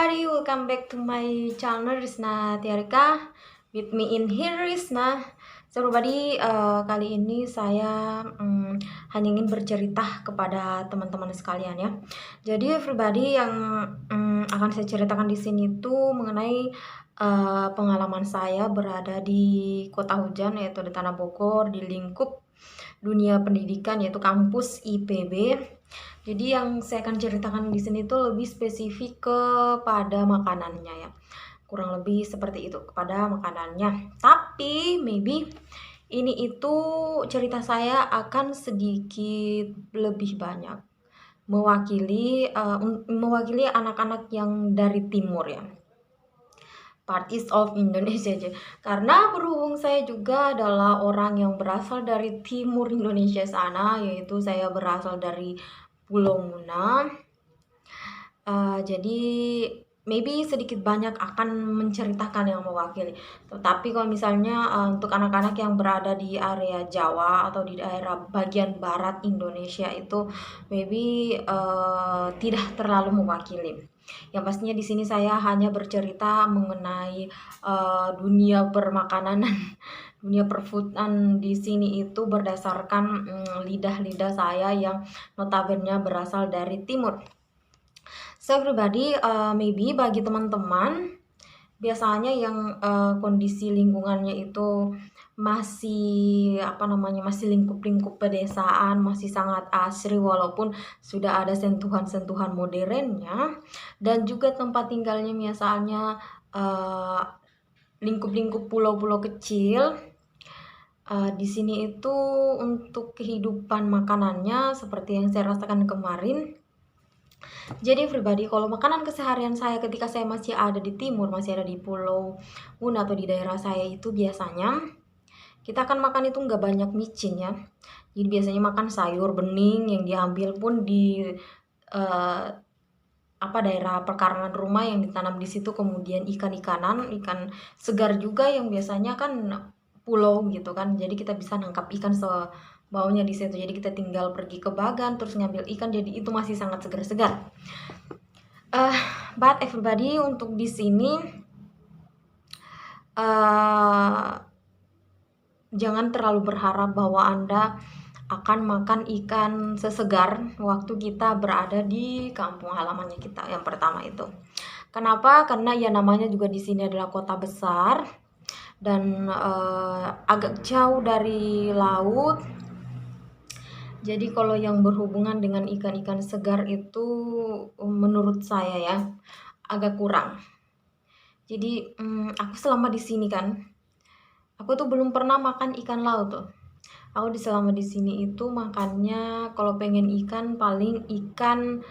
everybody, welcome back to my channel Rizna Tiarika. With me in here Rizna. So everybody, kali ini saya hanya ingin bercerita kepada teman-teman sekalian ya. Jadi everybody, yang akan saya ceritakan di sini tuh mengenai pengalaman saya berada di kota hujan, yaitu di Tanah Bogor, di lingkup dunia pendidikan, yaitu kampus IPB. Jadi yang saya akan ceritakan di sini tuh lebih spesifik kepada makanannya ya. Kurang lebih seperti itu, kepada makanannya. Tapi maybe ini itu cerita saya akan sedikit lebih banyak mewakili anak-anak yang dari timur ya. Part East of Indonesia aja. Karena berhubung saya juga adalah orang yang berasal dari timur Indonesia sana, yaitu saya berasal dari Pulau Muna. Jadi maybe sedikit banyak akan menceritakan yang mewakili. Tetapi kalau misalnya untuk anak-anak yang berada di area Jawa atau di daerah bagian barat Indonesia itu maybe tidak terlalu mewakili. Yang pastinya di sini saya hanya bercerita mengenai dunia permakanan, dunia perfoodan di sini itu berdasarkan lidah-lidah saya yang notabene berasal dari timur. So everybody, maybe bagi teman-teman biasanya yang kondisi lingkungannya itu masih masih lingkup-lingkup pedesaan, masih sangat asri walaupun sudah ada sentuhan-sentuhan modernnya, dan juga tempat tinggalnya misalnya lingkup-lingkup pulau-pulau kecil. Di sini itu untuk kehidupan makanannya seperti yang saya rasakan kemarin. Jadi everybody, kalau makanan keseharian saya ketika saya masih ada di timur, masih ada di Pulau Muna atau di daerah saya itu biasanya kita akan makan itu nggak banyak micin ya. Jadi biasanya makan sayur bening yang diambil pun di daerah perkarangan rumah yang ditanam di situ, kemudian ikan-ikanan, ikan segar juga yang biasanya kan pulau gitu kan. Jadi kita bisa nangkap ikan baunya di situ. Jadi kita tinggal pergi ke bagan terus ngambil ikan, jadi itu masih sangat segar-segar. But everybody, untuk di sini jangan terlalu berharap bahwa Anda akan makan ikan sesegar waktu kita berada di kampung halamannya kita. Yang pertama itu. Kenapa? Karena ya namanya juga di sini adalah kota besar dan agak jauh dari laut. Jadi kalau yang berhubungan dengan ikan-ikan segar itu menurut saya ya agak kurang. Jadi aku selama di sini kan, aku tuh belum pernah makan ikan laut tuh. Aku selama di sini itu makannya kalau pengen ikan paling ikan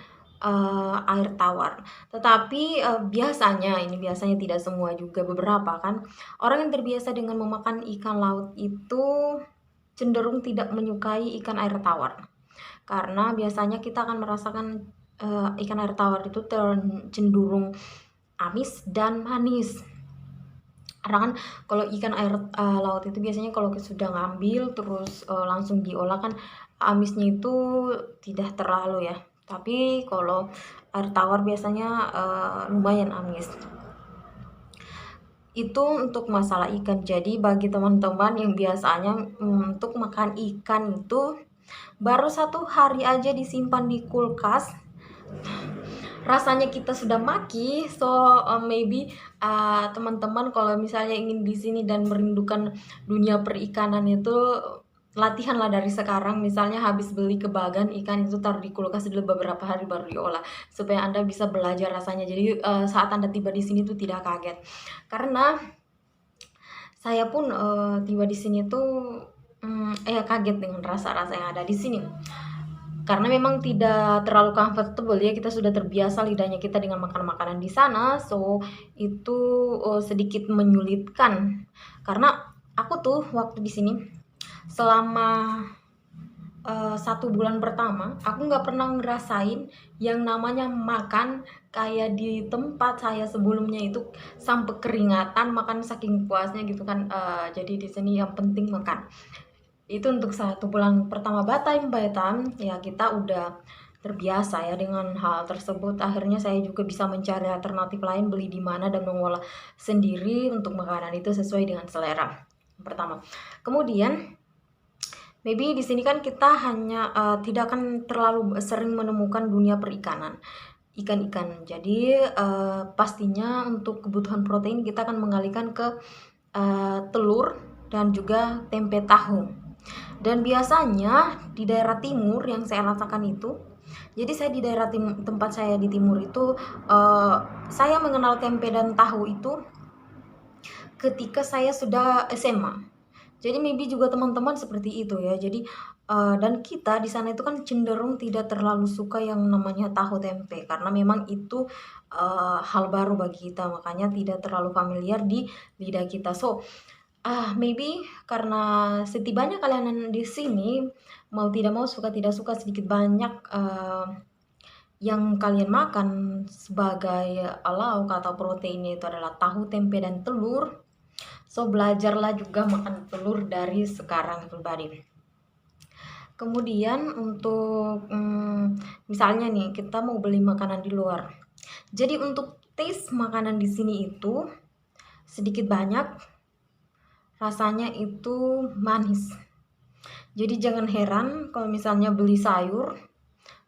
air tawar. Tetapi biasanya tidak semua juga, beberapa kan orang yang terbiasa dengan memakan ikan laut itu cenderung tidak menyukai ikan air tawar, karena biasanya kita akan merasakan ikan air tawar itu cenderung amis dan manis. Karena kan kalau ikan air laut itu biasanya kalau sudah ngambil terus langsung diolah kan amisnya itu tidak terlalu ya. Tapi kalau air tawar biasanya lumayan amis. Itu untuk masalah ikan. Jadi bagi teman-teman yang biasanya untuk makan ikan itu baru 1 hari aja disimpan di kulkas, rasanya kita sudah maki. So maybe teman-teman kalau misalnya ingin di sini dan merindukan dunia perikanan itu, latihanlah dari sekarang. Misalnya habis beli ke bagan ikan itu taruh di kulkas dulu beberapa hari baru diolah, supaya Anda bisa belajar rasanya. Jadi saat Anda tiba di sini tuh tidak kaget. Karena saya pun tiba di sini tuh kaget dengan rasa-rasa yang ada di sini. Karena memang tidak terlalu comfortable ya, kita sudah terbiasa lidahnya kita dengan makanan-makanan di sana. So itu sedikit menyulitkan. Karena aku tuh waktu di sini selama 1 bulan pertama aku nggak pernah ngerasain yang namanya makan kayak di tempat saya sebelumnya itu sampai keringatan makan saking puasnya gitu kan. Jadi di sini yang penting makan. Itu untuk 1 bulan pertama Batam ya, kita udah terbiasa ya dengan hal tersebut. Akhirnya saya juga bisa mencari alternatif lain, beli di mana dan mengolah sendiri untuk makanan itu sesuai dengan selera. Pertama. Kemudian maybe di sini kan kita hanya tidak akan terlalu sering menemukan dunia perikanan, ikan-ikan. Jadi pastinya untuk kebutuhan protein kita akan mengalihkan ke telur dan juga tempe tahu. Dan biasanya di daerah timur yang saya rasakan itu, jadi saya di daerah tempat saya di timur itu, saya mengenal tempe dan tahu itu ketika saya sudah SMA. Jadi maybe juga teman-teman seperti itu ya. Jadi dan kita di sana itu kan cenderung tidak terlalu suka yang namanya tahu tempe karena memang itu hal baru bagi kita, makanya tidak terlalu familiar di lidah kita. So maybe karena setibanya kalian di sini, mau tidak mau, suka tidak suka, sedikit banyak yang kalian makan sebagai lauk atau proteinnya itu adalah tahu, tempe, dan telur. So belajarlah juga makan telur dari sekarang pribadi. Kemudian untuk misalnya nih kita mau beli makanan di luar. Jadi untuk taste makanan di sini itu sedikit banyak rasanya itu manis. Jadi jangan heran kalau misalnya beli sayur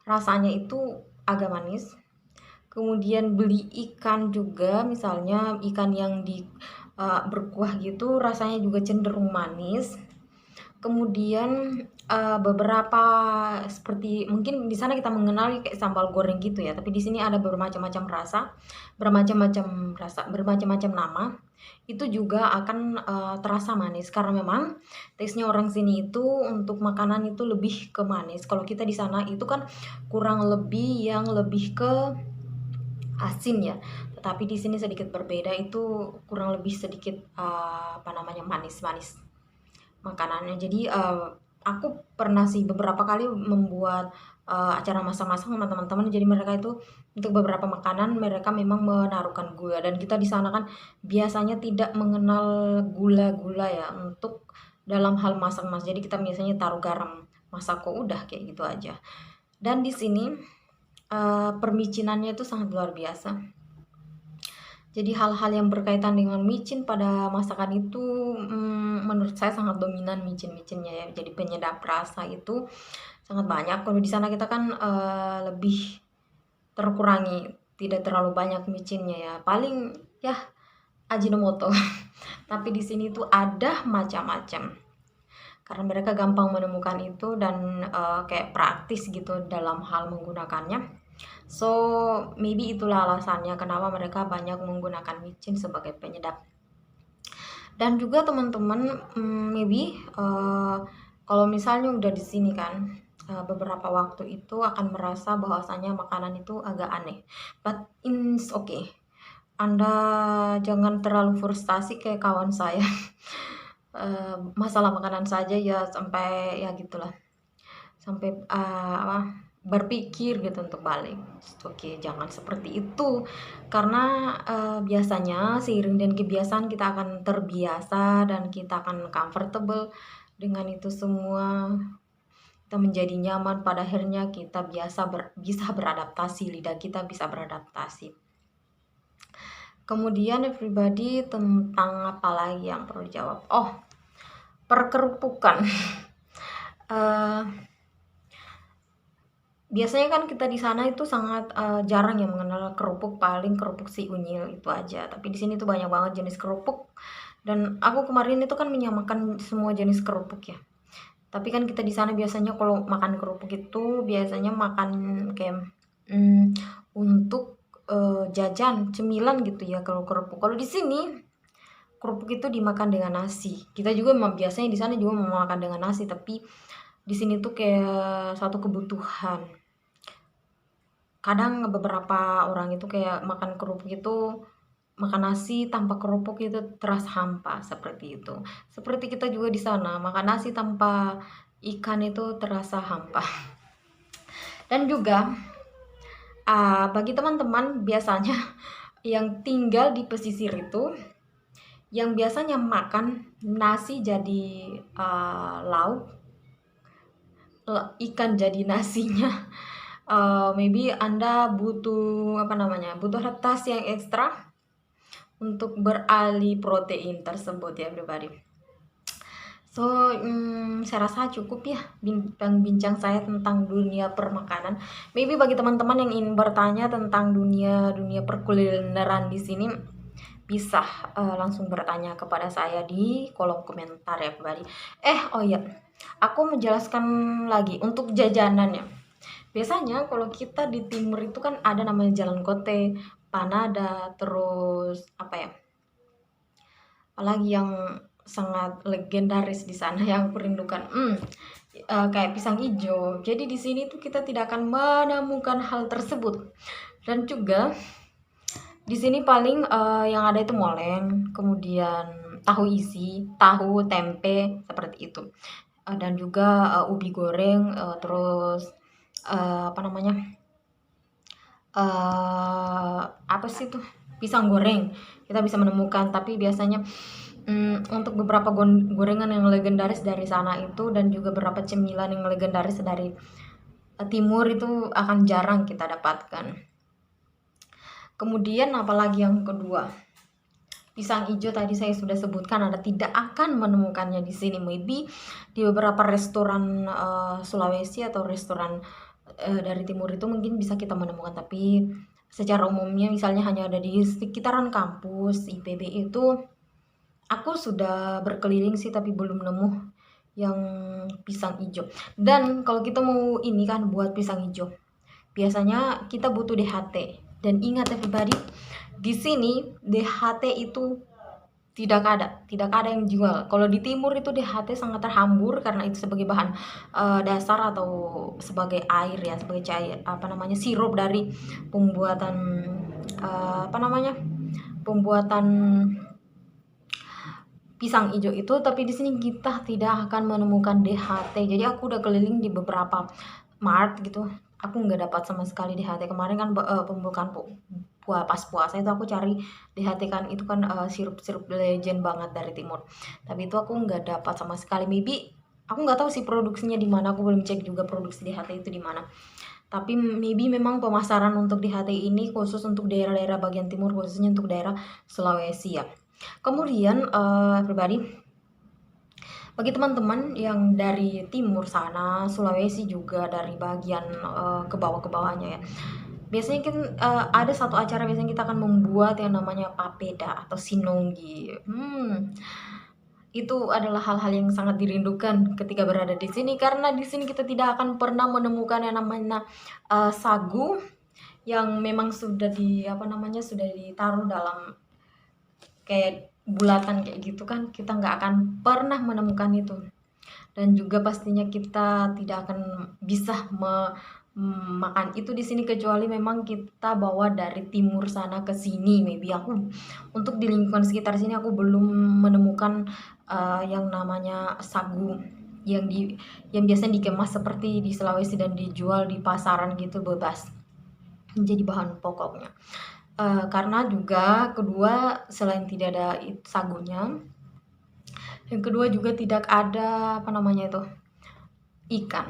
rasanya itu agak manis. Kemudian beli ikan juga, misalnya ikan yang di berkuah gitu rasanya juga cenderung manis. Kemudian beberapa seperti mungkin di sana kita mengenal kayak sambal goreng gitu ya, tapi di sini ada bermacam-macam rasa, bermacam-macam nama. Itu juga akan terasa manis karena memang taste-nya orang sini itu untuk makanan itu lebih ke manis. Kalau kita di sana itu kan kurang lebih yang lebih ke asin ya. Tetapi di sini sedikit berbeda, itu kurang lebih sedikit manis-manis makanannya. Jadi aku pernah sih beberapa kali membuat acara masak-masak sama teman-teman. Jadi mereka itu untuk beberapa makanan mereka memang menaruhkan gula, dan kita di sana kan biasanya tidak mengenal gula-gula ya untuk dalam hal masak-masak. Jadi kita biasanya taruh garam, masako, udah kayak gitu aja. Dan di sini permicinannya itu sangat luar biasa. Jadi hal-hal yang berkaitan dengan micin pada masakan itu menurut saya sangat dominan micin-micinnya ya. Jadi penyedap rasa itu sangat banyak. Kalau di sana kita kan lebih terkurangi, tidak terlalu banyak micinnya ya. Paling ya Ajinomoto. Tapi di sini tuh ada macam-macam. Karena mereka gampang menemukan itu dan kayak praktis gitu dalam hal menggunakannya. So maybe itulah alasannya kenapa mereka banyak menggunakan micin sebagai penyedap. Dan juga teman-teman maybe kalau misalnya udah di sini kan beberapa waktu itu akan merasa bahwasanya makanan itu agak aneh, but it's okay. Anda jangan terlalu frustasi kayak kawan saya. Masalah makanan saja ya sampai ya gitulah, sampai berpikir gitu untuk balik. Oke, jangan seperti itu karena biasanya seiring dan kebiasaan kita akan terbiasa dan kita akan comfortable dengan itu semua. Kita menjadi nyaman, pada akhirnya kita bisa beradaptasi, lidah kita bisa beradaptasi. Kemudian everybody, tentang apa lagi yang perlu dijawab? Oh, perkerupukan. Biasanya kan kita di sana itu sangat jarang yang mengenal kerupuk, paling kerupuk si unyil itu aja. Tapi di sini tuh banyak banget jenis kerupuk. Dan aku kemarin itu kan menyamakan semua jenis kerupuk ya. Tapi kan kita di sana biasanya kalau makan kerupuk itu biasanya makan kayak untuk jajan, cemilan gitu ya kalau kerupuk. Kalau di sini kerupuk itu dimakan dengan nasi. Kita juga biasanya di sana juga mau makan dengan nasi, tapi di sini tuh kayak satu kebutuhan. Kadang beberapa orang itu kayak makan kerupuk itu, makan nasi tanpa kerupuk itu terasa hampa, seperti itu. Seperti kita juga di sana, makan nasi tanpa ikan itu terasa hampa. Dan juga bagi teman-teman biasanya yang tinggal di pesisir itu, yang biasanya makan nasi jadi lauk, ikan jadi nasinya, maybe Anda butuh butuh adaptasi yang ekstra untuk beralih protein tersebut ya everybody. So, saya rasa cukup ya bincang saya tentang dunia permakanan. Maybe bagi teman-teman yang ingin bertanya tentang dunia perkulineran di sini, bisa langsung bertanya kepada saya di kolom komentar ya everybody. Oh iya, aku menjelaskan lagi untuk jajanannya. Biasanya kalau kita di timur itu kan ada namanya Jalan Kote, Panada, terus apalagi yang sangat legendaris di sana yang aku rindukan, kayak pisang hijau. Jadi di sini tuh kita tidak akan menemukan hal tersebut. Dan juga di sini paling yang ada itu moleng, kemudian tahu isi, tahu tempe seperti itu, dan juga ubi goreng, terus apa sih tuh, pisang goreng kita bisa menemukan. Tapi biasanya untuk beberapa gorengan yang legendaris dari sana itu, dan juga beberapa cemilan yang legendaris dari timur itu akan jarang kita dapatkan. Kemudian apalagi yang kedua, pisang hijau tadi saya sudah sebutkan, Anda tidak akan menemukannya di sini. Maybe di beberapa restoran Sulawesi atau restoran dari timur itu mungkin bisa kita menemukan, tapi secara umumnya misalnya hanya ada di sekitaran kampus IPB itu. Aku sudah berkeliling sih tapi belum nemu yang pisang hijau. Dan kalau kita mau ini kan buat pisang hijau, biasanya kita butuh DHT. Dan ingat everybody, di sini DHT itu tidak ada yang jual. Kalau di timur itu DHT sangat terhambur karena itu sebagai bahan dasar atau sebagai air ya, sebagai cair sirup dari pembuatan pembuatan pisang hijau itu. Tapi di sini kita tidak akan menemukan DHT. Jadi aku udah keliling di beberapa mart gitu, aku nggak dapat sama sekali DHT. Kemarin kan pembukaan pas puasa itu aku cari DHT kan, itu kan sirup legend banget dari timur, tapi itu aku nggak dapat sama sekali. Maybe aku nggak tahu sih produksinya di mana, aku belum cek juga produksi DHT itu di mana. Tapi maybe memang pemasaran untuk DHT ini khusus untuk daerah-daerah bagian timur, khususnya untuk daerah Sulawesi ya. Kemudian everybody, bagi teman-teman yang dari timur sana, Sulawesi juga dari bagian ke bawahnya ya, biasanya kan ada satu acara, biasanya kita akan membuat yang namanya papeda atau sinonggi. Itu adalah hal-hal yang sangat dirindukan ketika berada di sini, karena di sini kita tidak akan pernah menemukan yang namanya sagu yang memang sudah sudah ditaruh dalam kayak bulatan kayak gitu kan. Kita nggak akan pernah menemukan itu. Dan juga pastinya kita tidak akan bisa makan itu di sini, kecuali memang kita bawa dari timur sana ke sini. Maybe aku untuk di lingkungan sekitar sini aku belum menemukan yang namanya sagu yang biasanya dikemas seperti di Sulawesi dan dijual di pasaran gitu bebas menjadi bahan pokoknya. Karena juga kedua, selain tidak ada sagunya, yang kedua juga tidak ada ikan.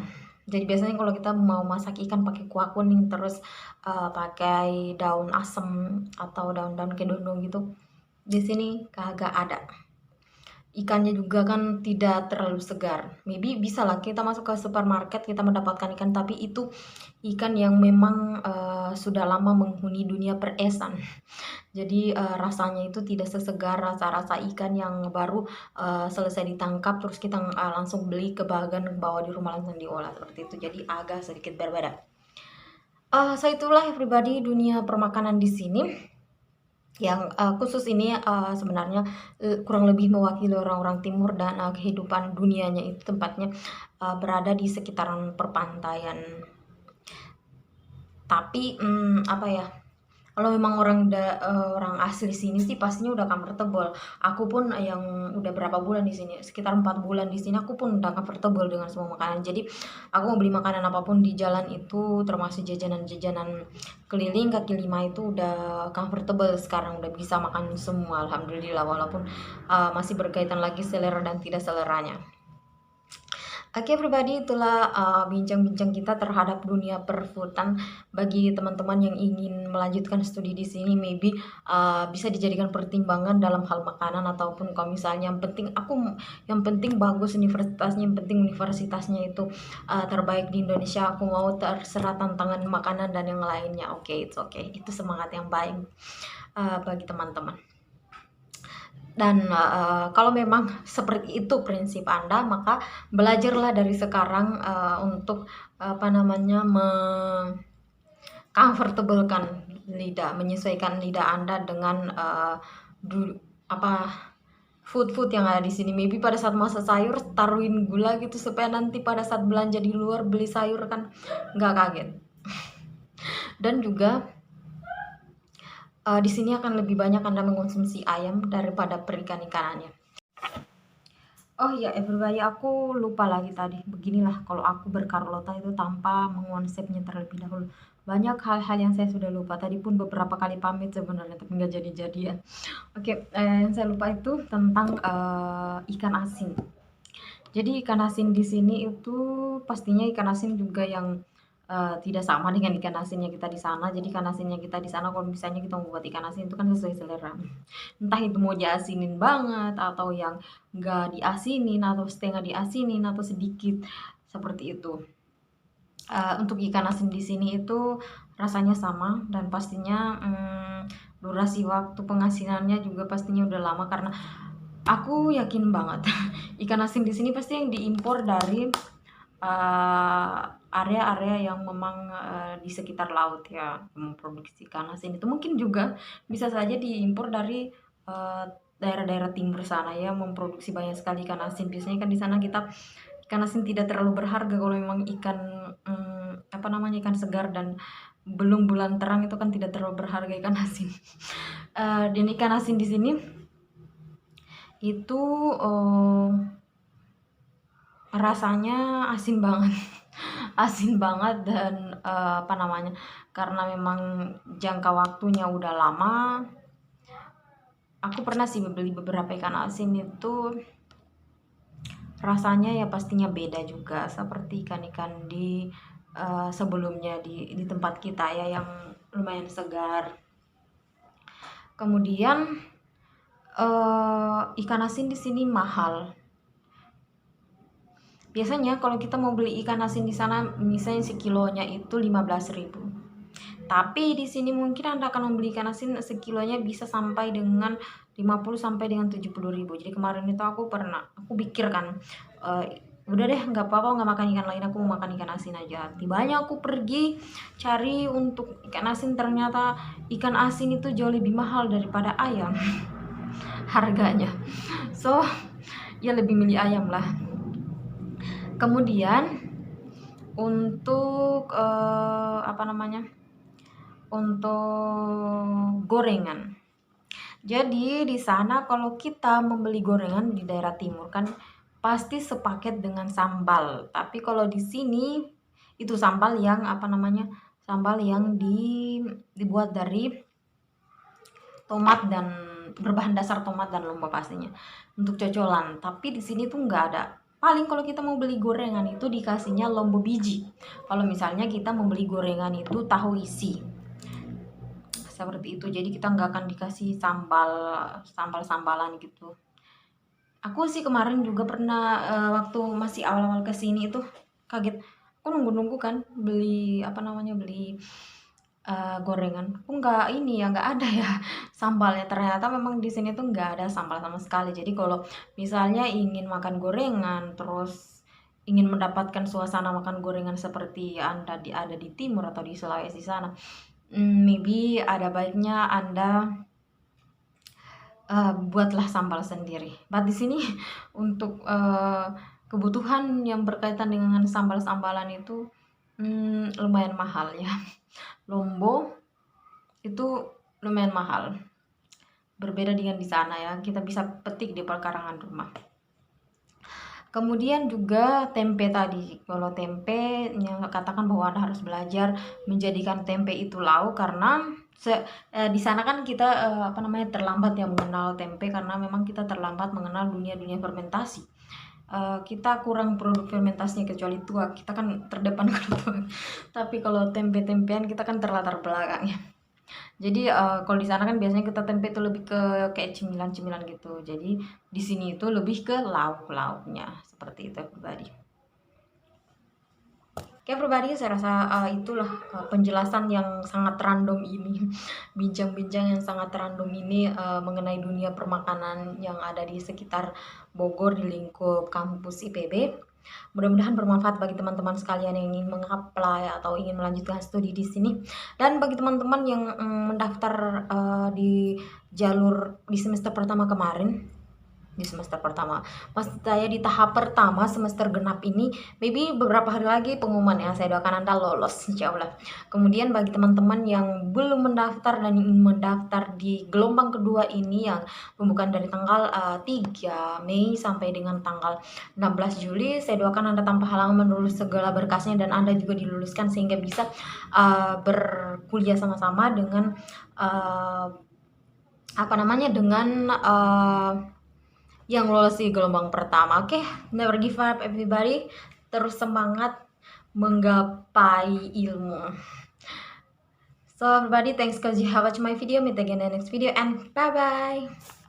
Jadi biasanya kalau kita mau masak ikan pakai kuah kuning terus pakai daun asem atau daun-daun kedondong gitu, di sini kagak ada. Ikannya juga kan tidak terlalu segar. Maybe bisa lah kita masuk ke supermarket kita mendapatkan ikan, tapi itu ikan yang memang sudah lama menghuni dunia peresan. Jadi rasanya itu tidak sesegar rasa-rasa ikan yang baru selesai ditangkap terus kita langsung beli ke bagan bawa di rumah langsung diolah seperti itu. Jadi agak sedikit berbeda. So itulah everybody dunia permakanan di sini yang khusus ini sebenarnya kurang lebih mewakili orang-orang timur, dan kehidupan dunianya itu tempatnya berada di sekitaran perpantaian. Tapi kalau memang orang asli sini sih pastinya udah comfortable. Aku pun yang udah berapa bulan di sini, sekitar 4 bulan di sini, aku pun udah comfortable dengan semua makanan. Jadi aku mau beli makanan apapun di jalan itu, termasuk jajanan-jajanan keliling kaki lima, itu udah comfortable sekarang, udah bisa makan semua alhamdulillah, walaupun masih berkaitan lagi selera dan tidak seleranya. Oke pribadi itulah, bincang-bincang kita terhadap dunia perfoodan. Bagi teman-teman yang ingin melanjutkan studi di sini maybe, bisa dijadikan pertimbangan dalam hal makanan ataupun kalau misalnya yang penting bagus universitasnya, yang penting universitasnya itu, terbaik di Indonesia, aku mau terserah tantangan makanan dan yang lainnya, oke, it's okay. Itu semangat yang baik, bagi teman-teman. Dan, kalau memang seperti itu prinsip Anda, maka belajarlah dari sekarang, untuk, apa namanya, comfortable-kan lidah, menyesuaikan lidah Anda dengan, du apa, food-food yang ada di sini. Maybe pada saat masak sayur taruhin gula gitu supaya nanti pada saat belanja di luar beli sayur kan nggak kaget. Dan juga, di sini akan lebih banyak Anda mengkonsumsi ayam daripada perikan-ikanannya. Oh iya, everybody, aku lupa lagi tadi. Beginilah kalau aku berkarlota itu tanpa mengonsepnya terlebih dahulu. Banyak hal-hal yang saya sudah lupa. Tadi pun beberapa kali pamit sebenarnya, tapi nggak jadi-jadian. Oke, yang saya lupa itu tentang ikan asin. Jadi ikan asin di sini itu pastinya ikan asin juga yang tidak sama dengan ikan asinnya kita di sana. Jadi ikan asinnya kita di sana kalau misalnya kita membuat ikan asin itu kan sesuai selera. Entah itu mau diasinin banget atau yang nggak diasinin atau setengah diasinin atau sedikit seperti itu. Untuk ikan asin di sini itu rasanya sama dan pastinya durasi waktu pengasinannya juga pastinya udah lama karena aku yakin banget ikan asin di sini pasti yang diimpor dari area-area yang memang di sekitar laut ya memproduksi ikan asin itu mungkin juga bisa saja diimpor dari daerah-daerah timur sana ya memproduksi banyak sekali ikan asin. Biasanya kan di sana kita ikan asin tidak terlalu berharga kalau memang ikan apa namanya ikan segar dan belum bulan terang itu kan tidak terlalu berharga ikan asin. Dan ikan asin di sini itu rasanya asin banget. Asin banget dan apa namanya karena memang jangka waktunya udah lama. Aku pernah sih beli beberapa ikan asin itu rasanya ya pastinya beda juga seperti ikan-ikan di sebelumnya di tempat kita ya yang lumayan segar. Kemudian ikan asin di sini mahal. Biasanya kalau kita mau beli ikan asin di sana misalnya sekilonya itu 15.000. Tapi di sini mungkin Anda akan membeli ikan asin sekilonya bisa sampai dengan 50 sampai dengan 70.000. Jadi kemarin itu aku pikir kan udah deh nggak apa-apa nggak makan ikan lain, aku mau makan ikan asin aja. Tibanya aku pergi cari untuk ikan asin, ternyata ikan asin itu jauh lebih mahal daripada ayam harganya. So ya lebih milih ayam lah. Kemudian untuk apa namanya untuk gorengan. Jadi di sana kalau kita membeli gorengan di daerah timur kan pasti sepaket dengan sambal. Tapi kalau di sini itu sambal yang apa namanya sambal yang dibuat dari tomat dan berbahan dasar tomat dan lomba pastinya untuk cocolan. Tapi di sini tuh nggak ada. Paling kalau kita mau beli gorengan itu dikasihnya lombok biji. Kalau misalnya kita membeli gorengan itu tahu isi seperti itu. Jadi kita nggak akan dikasih sambalan gitu. Aku sih kemarin juga pernah waktu masih awal-awal kesini itu kaget. Aku nunggu-nunggu kan beli gorengan. Aku nggak ada ya sambalnya. Ternyata memang di sini tuh nggak ada sambal sama sekali. Jadi kalau misalnya ingin makan gorengan terus ingin mendapatkan suasana makan gorengan seperti Anda ada di timur atau di Sulawesi sana, maybe ada baiknya Anda buatlah sambal sendiri. But di sini untuk kebutuhan yang berkaitan dengan sambal-sambalan itu lumayan mahal ya. Lombok itu lumayan mahal. Berbeda dengan di sana ya. Kita bisa petik di perkarangan rumah. Kemudian juga tempe tadi. Kalau tempe katakan bahwa Anda harus belajar menjadikan tempe itu lauk karena di sana kan kita terlambat ya mengenal tempe karena memang kita terlambat mengenal dunia fermentasi. kita kurang produk fermentasinya, kecuali tua kita kan terdepan kalau tua. Tapi kalau tempe-tempean kita kan terlatar belakang ya. Jadi kalau di sana kan biasanya kita tempe itu lebih ke kayak cemilan-cemilan gitu. Jadi di sini itu lebih ke lauk-lauknya seperti itu pribadi. Oke pribadi saya rasa itulah penjelasan yang sangat random ini, bincang-bincang yang sangat random ini mengenai dunia permakanan yang ada di sekitar Bogor di lingkup kampus IPB. Mudah-mudahan bermanfaat bagi teman-teman sekalian yang ingin mengapply atau ingin melanjutkan studi di sini. Dan bagi teman-teman yang mendaftar di jalur di semester pertama kemarin, di semester pertama, maksud saya di tahap pertama semester genap ini, maybe beberapa hari lagi pengumuman ya, saya doakan Anda lolos insya Allah. Kemudian bagi teman-teman yang belum mendaftar dan ingin mendaftar di gelombang kedua ini yang pembukaan dari tanggal 3 Mei sampai dengan tanggal 16 Juli, saya doakan Anda tanpa halangan melulus segala berkasnya dan Anda juga diluluskan sehingga bisa berkuliah sama-sama dengan dengan yang lolos di gelombang pertama. Oke, never give up everybody. Terus semangat menggapai ilmu. So everybody, thanks because you have watched my video. Meet again in the next video and bye bye.